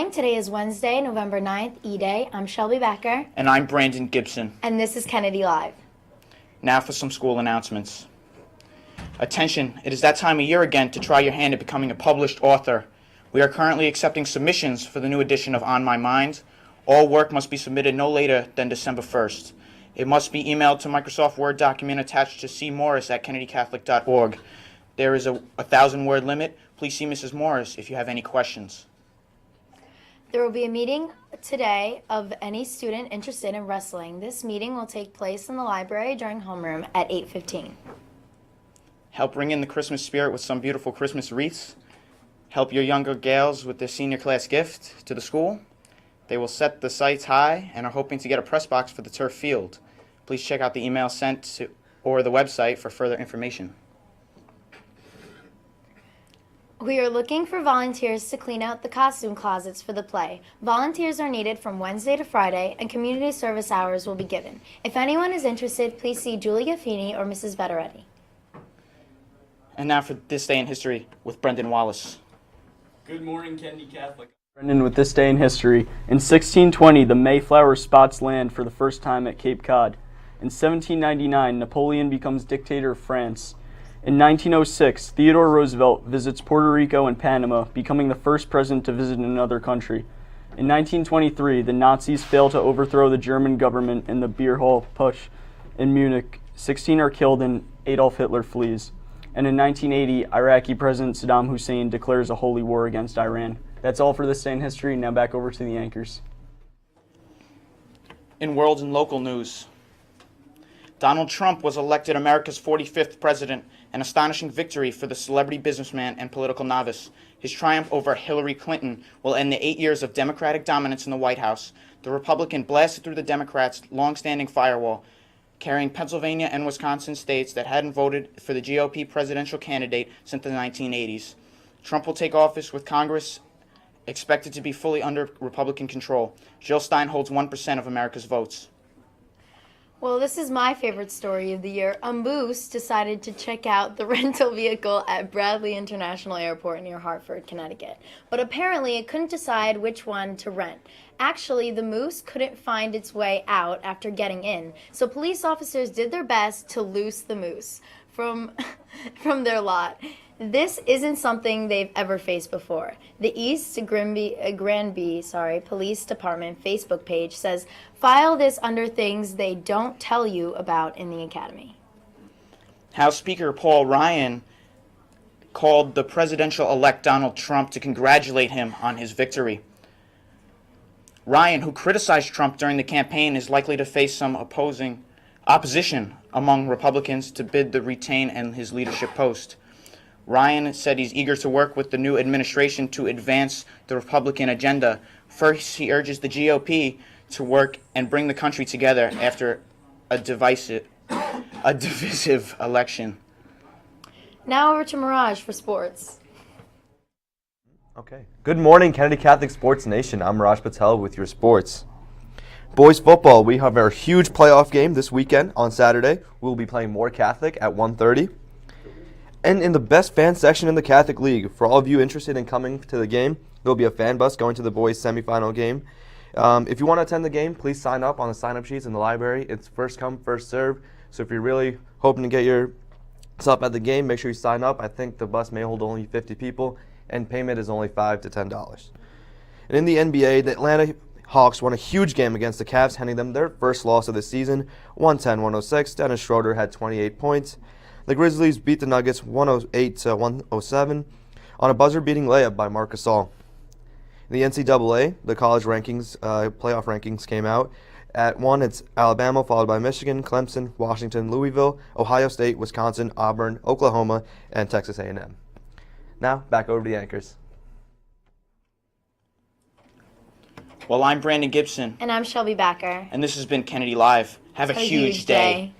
morning. Today is Wednesday, November 9th, E-Day. I'm Shelby Becker. And I'm Brandon Gibson. And this is Kennedy Live. Now for some school announcements. Attention, it is that time of year again to try your hand at becoming a published author. We are currently accepting submissions for the new edition of On My Mind. All work must be submitted no later than December 1st. It must be emailed to Microsoft Word document attached to cmorris@kennedycatholic.org. There is a 1,000-word limit. Please see Mrs. Morris if you have any questions. There will be a meeting today of any student interested in wrestling. This meeting will take place in the library during homeroom at 8:15. Help bring in the Christmas spirit with some beautiful Christmas wreaths. Help your younger gals with their senior class gift to the school. They will set the sights high and are hoping to get a press box for the turf field. Please check out the email sent to or the website for further information. We are looking for volunteers to clean out the costume closets for the play. Volunteers are needed from Wednesday to Friday, and community service hours will be given. If anyone is interested, please see Julia Feeney or Mrs. Vetteretti. And now for This Day in History with Brendan Wallace. Good morning, Kennedy Catholic. Brendan with This Day in History. In 1620, the Mayflower spots land for the first time at Cape Cod. In 1799, Napoleon becomes dictator of France. In 1906, Theodore Roosevelt visits Puerto Rico and Panama, becoming the first president to visit another country. In 1923, the Nazis fail to overthrow the German government in the Beer Hall Putsch in Munich. 16 are killed and Adolf Hitler flees. And in 1980, Iraqi President Saddam Hussein declares a holy war against Iran. That's all for This Day in History. Now back over to the anchors. In world and local news, Donald Trump was elected America's 45th president, an astonishing victory for the celebrity businessman and political novice. His triumph over Hillary Clinton will end the 8 years of Democratic dominance in the White House. The Republican blasted through the Democrats' long-standing firewall, carrying Pennsylvania and Wisconsin states that hadn't voted for the GOP presidential candidate since the 1980s. Trump will take office with Congress expected to be fully under Republican control. Jill Stein holds 1% of America's votes. Well, this is my favorite story of the year. A moose decided to check out the rental vehicle at Bradley International Airport near Hartford, Connecticut. But apparently it couldn't decide which one to rent. Actually, the moose couldn't find its way out after getting in. So police officers did their best to loose the moose from their lot. This isn't something they've ever faced before. The East Granby Police Department Facebook page says, "File this under things they don't tell you about in the academy." House Speaker Paul Ryan called the presidential-elect Donald Trump to congratulate him on his victory. Ryan, who criticized Trump during the campaign, is likely to face some opposition among Republicans to bid to retain in his leadership post. Ryan said he's eager to work with the new administration to advance the Republican agenda. First, he urges the GOP to work and bring the country together after a divisive election. Now over to Mirage for sports. Okay. Good morning, Kennedy Catholic Sports Nation. I'm Raj Patel with your sports. Boys football, we have our huge playoff game this weekend on Saturday. We'll be playing Moore Catholic at 1:30. And in the best fan section in the Catholic League, for all of you interested in coming to the game, there will be a fan bus going to the boys' semifinal game. If you want to attend the game, please sign up on the sign-up sheets in the library. It's first come, first serve. So if you're really hoping to get yourself at the game, make sure you sign up. I think the bus may hold only 50 people, and payment is only $5 to $10. And in the NBA, the Atlanta Hawks won a huge game against the Cavs, handing them their first loss of the season, 110-106. Dennis Schroeder had 28 points. The Grizzlies beat the Nuggets 108-107 on a buzzer-beating layup by Marc Gasol. In the NCAA, the college rankings, playoff rankings came out. At 1, it's Alabama, followed by Michigan, Clemson, Washington, Louisville, Ohio State, Wisconsin, Auburn, Oklahoma, and Texas A&M. Now, back over to the anchors. Well, I'm Brandon Gibson. And I'm Shelby Becker. And this has been Kennedy Live. Have a huge day.